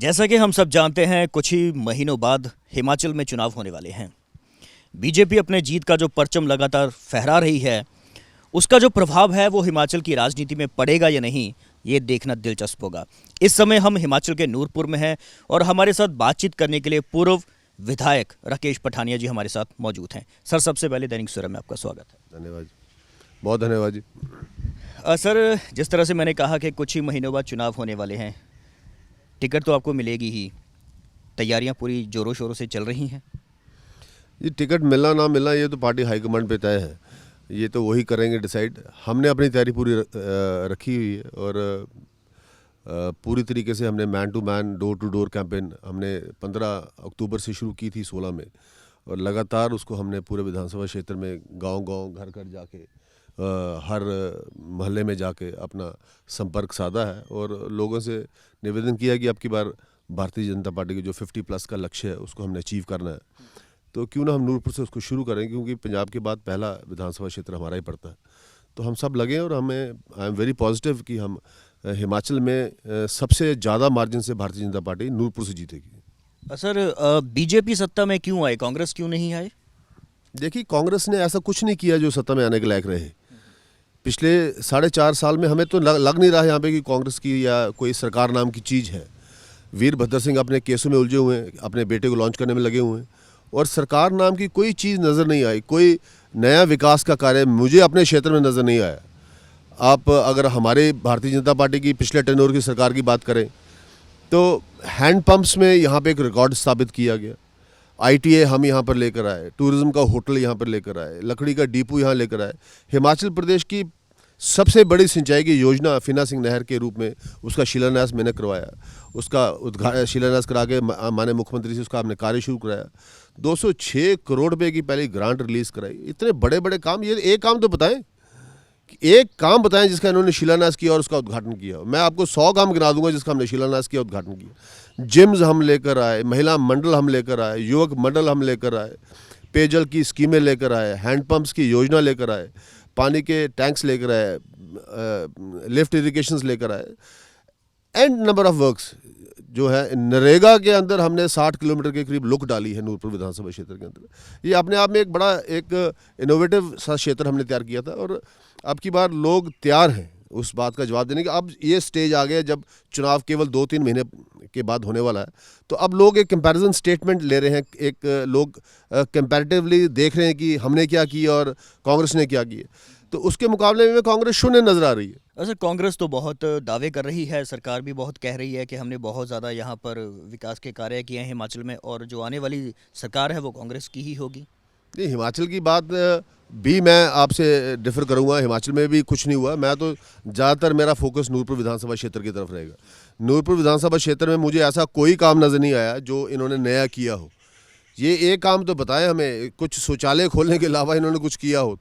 जैसा कि हम सब जानते हैं, कुछ ही महीनों बाद हिमाचल में चुनाव होने वाले हैं। बीजेपी अपने जीत का जो परचम लगातार फहरा रही है, उसका जो प्रभाव है वो हिमाचल की राजनीति में पड़ेगा या नहीं, ये देखना दिलचस्प होगा। इस समय हम हिमाचल के नूरपुर में हैं और हमारे साथ बातचीत करने के लिए पूर्व विधायक राकेश पठानिया जी हमारे साथ मौजूद हैं। सर, सबसे पहले दैनिक सवेरा में आपका स्वागत है। धन्यवाद, बहुत धन्यवाद जी। सर, जिस तरह से मैंने कहा कि कुछ ही महीनों बाद चुनाव होने वाले हैं, टिकट तो आपको मिलेगी ही, तैयारियां पूरी जोरों शोरों से चल रही हैं। ये टिकट मिलना ना मिलना ये तो पार्टी हाईकमांड पे तय है, ये तो वही करेंगे डिसाइड। हमने अपनी तैयारी पूरी रखी हुई है और पूरी तरीके से हमने man to man door to door campaign हमने 15 अक्टूबर से शुरू की थी 16 में, और लगातार उसको हमने पूरे विधानसभा क्षेत्र में गांव-गांव घर-घर जाके हर मोहल्ले में जाके अपना संपर्क साधा है और लोगों से निवेदन किया कि अब की बार भारतीय जनता पार्टी के जो 50+ का लक्ष्य है उसको हमने अचीव करना है। तो क्यों ना हम नूरपुर से उसको शुरू करें, क्योंकि पंजाब के बाद पहला विधानसभा क्षेत्र हमारा ही पड़ता है। तो हम सब लगे और हमें आई एम वेरी पॉजिटिव कि हम हिमाचल में सबसे ज़्यादा मार्जिन से भारतीय जनता पार्टी नूरपुर से जीतेगी। सर, बीजेपी सत्ता में क्यों आए, कांग्रेस क्यों नहीं आए? देखिए, कांग्रेस ने ऐसा कुछ नहीं किया जो सत्ता में आने के लायक रहे। पिछले 4.5 साल में हमें तो लग नहीं रहा यहाँ पे कि कांग्रेस की या कोई सरकार नाम की चीज़ है। वीरभद्र सिंह अपने केसों में उलझे हुए हैं, अपने बेटे को लॉन्च करने में लगे हुए हैं और सरकार नाम की कोई चीज़ नज़र नहीं आई। कोई नया विकास का कार्य मुझे अपने क्षेत्र में नज़र नहीं आया। आप अगर हमारे भारतीय जनता पार्टी की पिछले टेन्योर की सरकार की बात करें तो हैंड पंप्स में यहाँ पे एक रिकॉर्ड स्थापित किया गया। ITA हम यहाँ पर लेकर आए, टूरिज़्म का होटल यहाँ पर लेकर आए, लकड़ी का डिपो यहाँ लेकर आए। हिमाचल प्रदेश की सबसे बड़ी सिंचाई की योजना फिना सिंह नहर के रूप में उसका शिलान्यास मैंने करवाया। उसका शिलान्यास करा के माननीय मुख्यमंत्री से उसका हमने कार्य शुरू कराया। 206 करोड़ रुपए की पहली ग्रांट रिलीज़ कराई। इतने बड़े बड़े काम, ये एक काम तो बताएं, एक काम बताएं जिसका इन्होंने शिलान्यास किया और उसका उद्घाटन किया। मैं आपको 100 काम गिना दूंगा जिसका हमने शिलान्यास किया, उद्घाटन किया। जिम्स हम लेकर आए, महिला मंडल हम लेकर आए, युवक मंडल हम लेकर आए, पेयजल की स्कीमें लेकर आए, हैंडपम्प्स की योजना लेकर आए, पानी के टैंक्स लेकर आए, लिफ्ट इरिगेशंस लेकर आए, एंड नंबर ऑफ वर्क्स जो है। नरेगा के अंदर हमने 60 किलोमीटर के करीब लुक डाली है नूरपुर विधानसभा क्षेत्र के अंदर। ये अपने आप में एक बड़ा एक इनोवेटिव सा क्षेत्र हमने तैयार किया था और अब की बार लोग तैयार हैं उस बात का जवाब देने के। अब ये स्टेज आ गया जब चुनाव केवल 2-3 महीने के बाद होने वाला है, तो अब लोग एक कंपैरिजन स्टेटमेंट ले रहे हैं। एक लोग कंपैरेटिवली देख रहे हैं कि हमने क्या किया और कांग्रेस ने क्या किया, तो उसके मुकाबले में कांग्रेस शून्य नजर आ रही है। अच्छा, कांग्रेस तो बहुत दावे कर रही है, सरकार भी बहुत कह रही है कि हमने बहुत ज़्यादा यहाँ पर विकास के कार्य किए हैं हिमाचल में और जो आने वाली सरकार है वो कांग्रेस की ही होगी। नहीं, हिमाचल की बात भी मैं आपसे डिफर करूंगा। हिमाचल में भी कुछ नहीं हुआ। मैं तो ज़्यादातर मेरा फोकस नूरपुर विधानसभा क्षेत्र की तरफ रहेगा। नूरपुर विधानसभा क्षेत्र में मुझे ऐसा कोई काम नज़र नहीं आया जो इन्होंने नया किया हो। ये एक काम तो बताएं हमें, कुछ शौचालय खोलने के अलावा इन्होंने कुछ किया हो?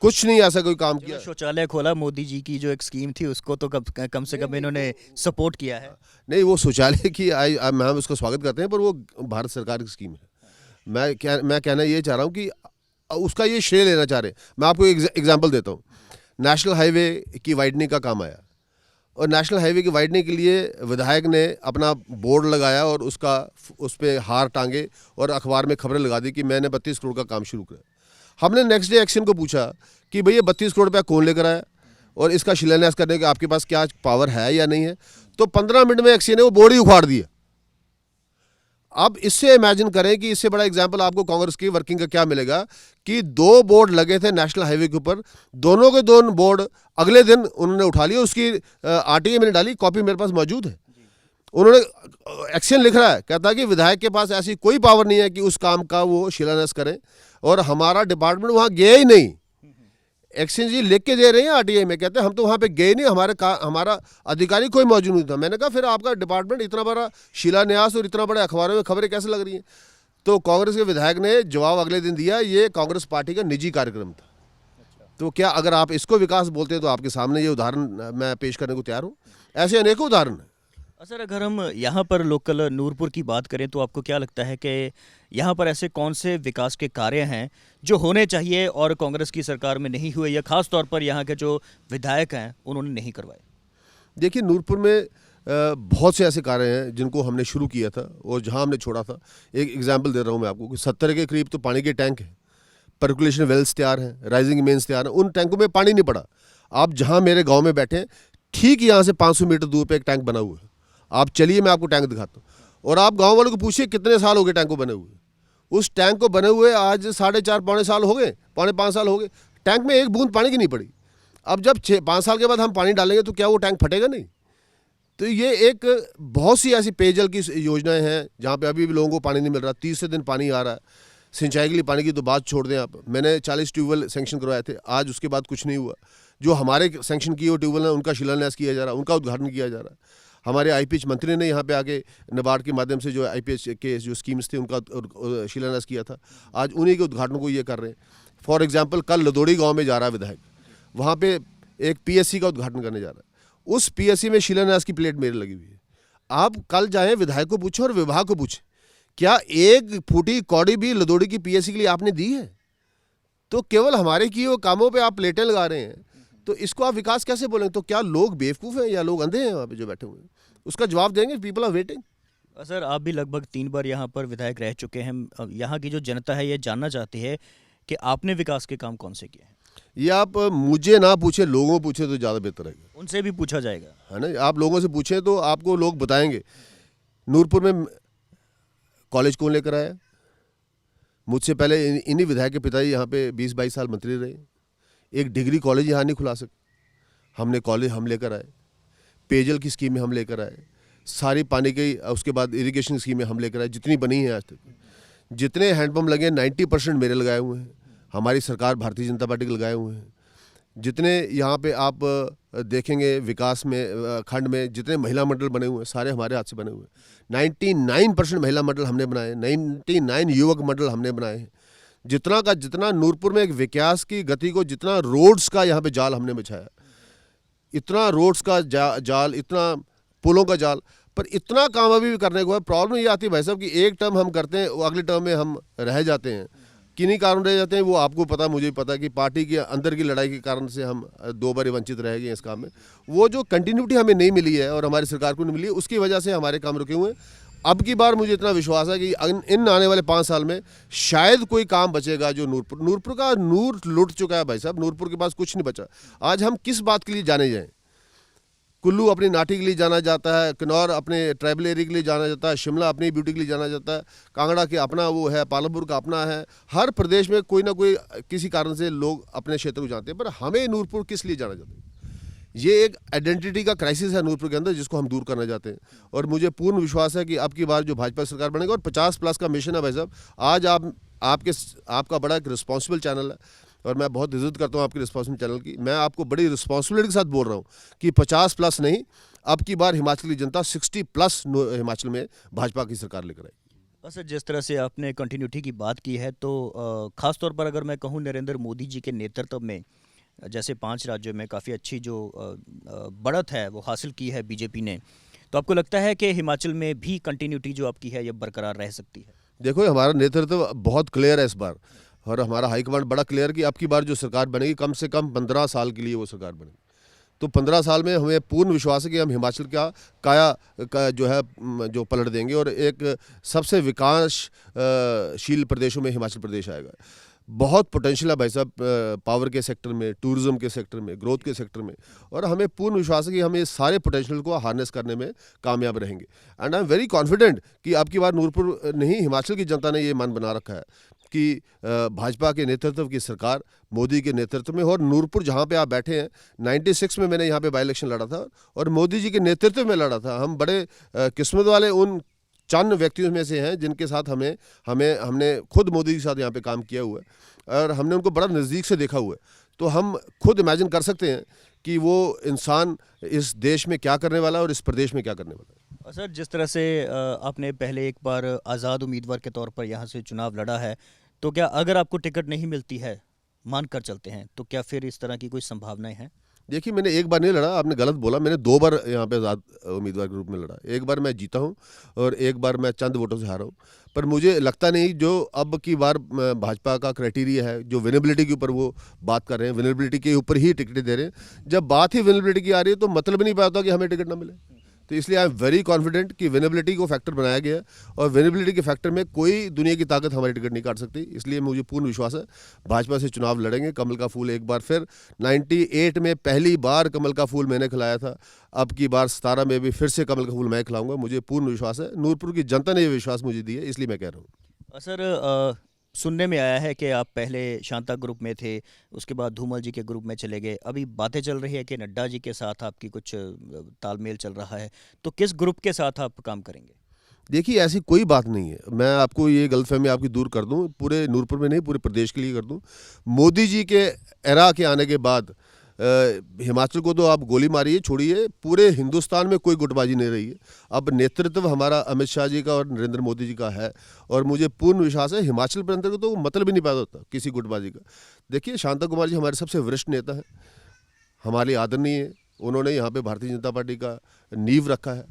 कुछ नहीं, ऐसा कोई काम किया। शौचालय खोला, मोदी जी की जो एक स्कीम थी उसको तो कम से कम इन्होंने सपोर्ट किया है। नहीं, वो शौचालय की हम उसका स्वागत करते हैं, पर वो भारत सरकार की स्कीम है। मैं कहना ये चाह रहा हूँ कि उसका ये श्रेय लेना चाह रहे हैं। मैं आपको एक एग्जांपल देता हूँ। नेशनल हाईवे की वाइडनिंग का काम आया और नेशनल हाईवे की वाइडनिंग के लिए विधायक ने अपना बोर्ड लगाया और उस पर हार टांगे और अखबार में खबरें लगा दी कि मैंने 32 करोड़ का काम शुरू करा। हमने नेक्स्ट डे एक्शन को पूछा कि भैया 32 करोड़ रुपया कौन लेकर आया और इसका शिलान्यास करने का आपके पास क्या पावर है या नहीं है। तो 15 मिनट में एक्शन ने वो बोर्ड ही उखाड़ दिया। अब इससे इमेजिन करें कि इससे बड़ा एग्जाम्पल आपको कांग्रेस की वर्किंग का क्या मिलेगा कि 2 बोर्ड लगे थे नेशनल हाईवे के ऊपर, दोनों के दोनों बोर्ड अगले दिन उन्होंने उठा लिया। उसकी RTA मैंने डाली, कॉपी मेरे पास मौजूद है। उन्होंने एक्शन लिख रहा है, कहता है कि विधायक के पास ऐसी कोई पावर नहीं है कि उस काम का वो शिलान्यास करें और हमारा डिपार्टमेंट वहाँ गया ही नहीं। एक्शन जी लिख के दे रहे हैं RTA में, कहते हैं हम तो वहाँ पे गए नहीं, हमारा अधिकारी कोई मौजूद नहीं था। मैंने कहा फिर आपका डिपार्टमेंट इतना बड़ा शिलान्यास और इतना बड़े अखबारों में खबरें कैसे लग रही हैं? तो कांग्रेस के विधायक ने जवाब अगले दिन दिया, ये कांग्रेस पार्टी का निजी कार्यक्रम था। तो क्या अगर आप इसको विकास बोलते हैं तो आपके सामने ये उदाहरण मैं पेश करने को तैयार हूँ। ऐसे अनेकों उदाहरण हैं। सर, अगर हम यहाँ पर लोकल नूरपुर की बात करें तो आपको क्या लगता है कि यहाँ पर ऐसे कौन से विकास के कार्य हैं जो होने चाहिए और कांग्रेस की सरकार में नहीं हुए, या खास तौर पर यहाँ के जो विधायक हैं उन्होंने नहीं करवाए? देखिए, नूरपुर में बहुत से ऐसे कार्य हैं जिनको हमने शुरू किया था और जहां हमने छोड़ा था। एक एग्जांपल दे रहा हूं मैं आपको कि 70 के करीब तो पानी के टैंक हैं, पर्कुलेशन वेल्स तैयार हैं, राइजिंग मेन्स तैयार हैं, उन टैंकों में पानी नहीं पड़ा। आप जहां मेरे गांव में बैठे हैं, ठीक यहाँ से 500 मीटर दूर पे एक टैंक बना हुआ है। आप चलिए, मैं आपको टैंक दिखाता हूँ और आप गाँव वालों को पूछिए कितने साल हो गए टैंक को बने हुए। उस टैंक को बने हुए आज 4.5 पौने साल हो गए, 4.5 साल हो गए। टैंक में एक बूंद पानी की नहीं पड़ी। अब जब 5 साल के बाद हम पानी डालेंगे तो क्या वो टैंक फटेगा नहीं? तो ये एक बहुत सी ऐसी पेयजल की योजनाएं हैं जहाँ पे अभी भी लोगों को पानी नहीं मिल रहा। 30 दिन पानी आ रहा है। सिंचाई के लिए पानी की तो बात छोड़ दें आप। मैंने 40 ट्यूबवेल सेंक्शन करवाए थे, आज उसके बाद कुछ नहीं हुआ। जो हमारे सेंक्शन किए हुए ट्यूबवेल हैं उनका शिलान्यास किया जा रहा है, उनका उद्घाटन किया जा रहा है। हमारे आईपीएच मंत्री ने यहाँ पे आके नाबार्ड के माध्यम से जो आईपीएच के जो स्कीम्स थे उनका शिलान्यास किया था, आज उन्हीं के उद्घाटन को ये कर रहे हैं। फॉर एग्जाम्पल कल लदोड़ी गाँव में जा रहा है विधायक, वहाँ पे एक पीएससी का उद्घाटन करने जा रहा है। उस पीएससी में शिलान्यास की प्लेट मेरे लगी हुई है। आप कल जाएं, विधायक को पूछें और विभाग को पूछें, क्या एक फूटी कौड़ी भी लदोड़ी की पीएससी के लिए आपने दी है? तो केवल हमारे किए हुए कामों पे आप प्लेटें लगा रहे हैं, तो इसको आप विकास कैसे बोलेंगे? तो क्या लोग बेवकूफ़ हैं या लोग अंधे हैं वहाँ पे जो बैठे हुए हैं? उसका जवाब देंगे। People are waiting. सर, आप भी लगभग 3 बार यहाँ पर विधायक रह चुके हैं। यहाँ की जो जनता है ये जानना चाहती है कि आपने विकास के काम कौन से किए हैं। ये आप मुझे ना पूछे, लोगों पूछे तो ज़्यादा बेहतर है। उनसे भी पूछा जाएगा, है ना? आप लोगों से पूछें तो आपको लोग बताएंगे। नूरपुर में कॉलेज कौन लेकर आया? मुझसे पहले इन्हीं विधायक के पिताजी यहाँ पे 20-22 साल मंत्री रहे। एक डिग्री कॉलेज यहाँ नहीं खुला सके, हमने कॉलेज हम लेकर आए। पेयजल की स्कीमें हम लेकर आए, सारी पानी की, उसके बाद इरिगेशन स्कीमें हम लेकर आए, जितनी बनी हैं आज तक। जितने हैंडपम्प लगे 90% मेरे लगाए हुए हैं, हमारी सरकार भारतीय जनता पार्टी के लगाए हुए हैं। जितने यहाँ पे आप देखेंगे विकास में खंड में जितने महिला मंडल बने हुए हैं सारे हमारे हाथ से बने हुए हैं। 99% महिला मंडल हमने बनाए, 99 युवक मंडल हमने बनाए हैं। जितना का जितना नूरपुर में एक विकास की गति को, जितना रोड्स का यहाँ पे जाल हमने बिछाया, इतना रोड्स का जाल, इतना पुलों का जाल, पर इतना काम अभी भी करने को है। प्रॉब्लम ये आती है भाई साहब कि एक टर्म हम करते हैं, अगले टर्म में हम रह जाते हैं। किन्हीं कारण रह जाते हैं वो आपको पता, मुझे पता कि पार्टी के अंदर की लड़ाई के कारण से हम 2 बार वंचित रह गए इस काम में। वो जो कंटिन्यूटी हमें नहीं मिली है और हमारी सरकार को नहीं मिली है, उसकी वजह से हमारे काम रुके हुए हैं। अब की बार मुझे इतना विश्वास है कि इन आने वाले 5 साल में शायद कोई काम बचेगा जो नूरपुर का नूर लुट चुका है भाई साहब। नूरपुर के पास कुछ नहीं बचा। आज हम किस बात के लिए जाने जाएं? कुल्लू अपनी नाटी के लिए जाना जाता है, किन्नौर अपने ट्राइबल एरिया के लिए जाना जाता है, शिमला अपनी ब्यूटी के लिए जाना जाता है, कांगड़ा के अपना वो है, पालमपुर का अपना है। हर प्रदेश में कोई ना कोई किसी कारण से लोग अपने क्षेत्र को जानते हैं, पर हमें नूरपुर किस लिए जाना चाहते हैं? ये एक आइडेंटिटी का क्राइसिस है नूरपुर के अंदर, जिसको हम दूर करना चाहते हैं। और मुझे पूर्ण विश्वास है कि अब की बार जो भाजपा सरकार बनेगा, और 50+ का मिशन है भाई साहब। आज आपका बड़ा एक रिस्पॉन्सिबल चैनल है और मैं बहुत इज्जत करता हूँ आपकी रिस्पॉन्सिबल चैनल की। मैं आपको बड़ी रिस्पॉन्सिबिलिटी के साथ बोल रहा हूँ कि 50+ नहीं, अब की बार हिमाचल की जनता 60+ हिमाचल में भाजपा की सरकार लेकर आएगी। सर, जिस तरह से आपने कंटिन्यूटी की बात की है, तो ख़ास तौर पर अगर मैं कहूँ नरेंद्र मोदी जी के नेतृत्व में जैसे 5 राज्यों में काफ़ी अच्छी जो बढ़त है वो हासिल की है बीजेपी ने, तो आपको लगता है कि हिमाचल में भी कंटिन्यूटी जो आपकी है ये बरकरार रह सकती है? देखो, हमारा नेतृत्व बहुत क्लियर है इस बार, और हमारा हाईकमांड बड़ा क्लियर कि अब की बार जो सरकार बनेगी कम से कम 15 साल के लिए वो सरकार बनेगी। तो 15 साल में हमें पूर्ण विश्वास है कि हम हिमाचल का काया जो है जो पलट देंगे और एक सबसे विकासशील प्रदेशों में हिमाचल प्रदेश आएगा। बहुत पोटेंशियल है भाई साहब, पावर के सेक्टर में, टूरिज्म के सेक्टर में, ग्रोथ के सेक्टर में, और हमें पूर्ण विश्वास है कि हम ये सारे पोटेंशियल को हार्नेस करने में कामयाब रहेंगे। And I am very confident कि अब की बार नूरपुर नहीं, हिमाचल की जनता ने ये मन बना रखा है कि भाजपा के नेतृत्व की सरकार, मोदी के नेतृत्व में, और नूरपुर जहाँ पे आप बैठे हैं, 96 में मैंने यहाँ पे बाई इलेक्शन लड़ा था और मोदी जी के नेतृत्व में लड़ा था। हम बड़े किस्मत वाले उन चंद व्यक्तियों में से हैं जिनके साथ हमने खुद मोदी के साथ यहाँ पे काम किया हुआ है और हमने उनको बड़ा नज़दीक से देखा हुआ है। तो हम खुद इमेजिन कर सकते हैं कि वो इंसान इस देश में क्या करने वाला है और इस प्रदेश में क्या करने वाला है। सर, जिस तरह से आपने पहले एक बार आज़ाद उम्मीदवार के तौर पर यहाँ से चुनाव लड़ा है, तो क्या अगर आपको टिकट नहीं मिलती है, मान कर चलते हैं, तो क्या फिर इस तरह की कोई संभावनाएं हैं? देखिए, मैंने एक बार नहीं लड़ा, आपने गलत बोला। मैंने 2 बार यहाँ पे आज़ाद उम्मीदवार के रूप में लड़ा। एक बार मैं जीता हूँ और एक बार मैं चंद वोटों से हारा हूँ। पर मुझे लगता नहीं जो अब की बार भाजपा का क्राइटेरिया है, जो विनेबिलिटी के ऊपर वो बात कर रहे हैं, विनेबिलिटी के ऊपर ही टिकटें दे रहे हैं। जब बात ही विनेबिलिटी की आ रही है तो मतलब नहीं पाता कि हमें टिकट ना मिले। तो इसलिए आई एम वेरी कॉन्फिडेंट कि विनेबिलिटी को फैक्टर बनाया गया है और विनेबिलिटी के फैक्टर में कोई दुनिया की ताकत हमारी टिकट नहीं काट सकती। इसलिए मुझे पूर्ण विश्वास है भाजपा से चुनाव लड़ेंगे। कमल का फूल एक बार फिर 98 में पहली बार कमल का फूल मैंने खिलाया था, अब की बार 17 में भी फिर से कमल का फूल मैं खिलाऊंगा। मुझे पूर्ण विश्वास है, नूरपुर की जनता ने ये विश्वास मुझे दिया है, इसलिए मैं कह रहा हूँ। सर, सुनने में आया है कि आप पहले शांता ग्रुप में थे, उसके बाद धूमल जी के ग्रुप में चले गए, अभी बातें चल रही है कि नड्डा जी के साथ आपकी कुछ तालमेल चल रहा है, तो किस ग्रुप के साथ आप काम करेंगे? देखिए ऐसी कोई बात नहीं है, मैं आपको ये गलतफहमी आपकी दूर कर दूं, पूरे नूरपुर में नहीं पूरे प्रदेश के लिए कर दूं। मोदी जी के एरा के आने के बाद हिमाचल को तो आप गोली मारिए छोड़िए, पूरे हिंदुस्तान में कोई गुटबाजी नहीं रही है। अब नेतृत्व हमारा अमित शाह जी का और नरेंद्र मोदी जी का है और मुझे पूर्ण विश्वास है हिमाचल प्रांत को तो मतलब ही नहीं पैदा होता किसी गुटबाजी का। देखिए शांता कुमार जी हमारे सबसे वरिष्ठ नेता हैं, हमारे आदरणीय है, उन्होंने यहाँ पे भारतीय जनता पार्टी का नींव रखा है।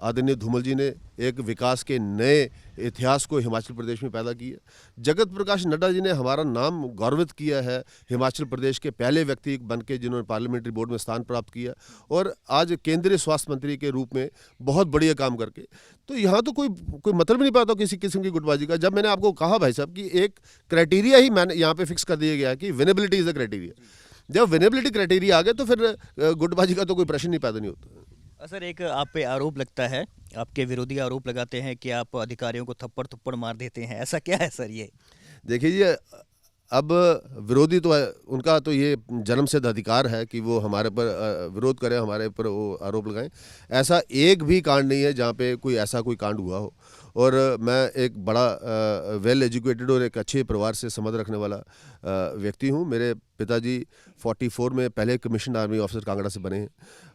आदरणीय धूमल जी ने एक विकास के नए इतिहास को हिमाचल प्रदेश में पैदा किया। जगत प्रकाश नड्डा जी ने हमारा नाम गौरवित किया है, हिमाचल प्रदेश के पहले व्यक्ति बन के जिन्होंने पार्लियामेंट्री बोर्ड में स्थान प्राप्त किया और आज केंद्रीय स्वास्थ्य मंत्री के रूप में बहुत बढ़िया काम करके। तो यहाँ तो कोई मतलब नहीं पाता किसी किस्म की गुटबाजी का। जब मैंने आपको कहा भाई साहब कि एक क्राइटेरिया ही मैंने यहाँ पे फिक्स कर दिया गया कि विनेबिलिटी इज द क्राइटेरिया, जब विनेबिलिटी क्राइटेरिया आ गए तो फिर गुटबाजी का तो कोई प्रश्न नहीं पैदा नहीं होता। सर, एक आप पे आरोप लगता है, आपके विरोधी आरोप लगाते हैं कि आप अधिकारियों को थप्पड़ थप्पड़ मार देते हैं, ऐसा क्या है सर ये? देखिए जी, अब विरोधी तो उनका तो ये जन्मसिद्ध अधिकार है कि वो हमारे पर विरोध करें, हमारे पर वो आरोप लगाएं। ऐसा एक भी कांड नहीं है जहाँ पे कोई ऐसा कोई कांड हुआ हो। और मैं एक बड़ा वेल एजुकेटेड और एक अच्छे परिवार से संबंध रखने वाला व्यक्ति हूँ। मेरे पिताजी 44 में पहले कमीशन आर्मी ऑफिसर कांगड़ा से बने हैं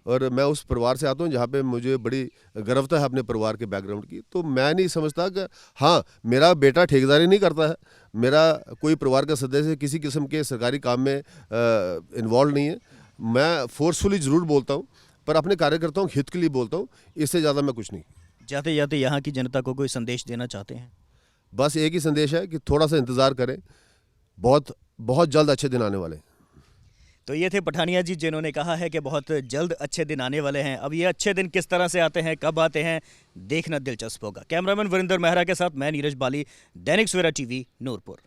और मैं उस परिवार से आता हूँ जहाँ पे मुझे बड़ी गर्वता है अपने परिवार के बैकग्राउंड की। तो मैं नहीं समझता कि हाँ मेरा बेटा ठेकेदारी नहीं करता है, मेरा कोई परिवार का सदस्य किसी किस्म के सरकारी काम में इन्वॉल्व नहीं है। मैं फोर्सफुली ज़रूर बोलता हूँ पर अपने कार्यकर्ताओं के हित के लिए बोलता हूँ, इससे ज़्यादा मैं कुछ नहीं। जाते जाते यहाँ की जनता को कोई संदेश देना चाहते हैं? बस एक ही संदेश है कि थोड़ा सा इंतज़ार करें, बहुत बहुत जल्द अच्छे दिन आने वाले हैं। तो ये थे पठानिया जी जिन्होंने कहा है कि बहुत जल्द अच्छे दिन आने वाले हैं। अब ये अच्छे दिन किस तरह से आते हैं, कब आते हैं, देखना दिलचस्प होगा। कैमरामैन वरिंदर मेहरा के साथ मैं नीरज बाली, दैनिक सवेरा टीवी, नूरपुर।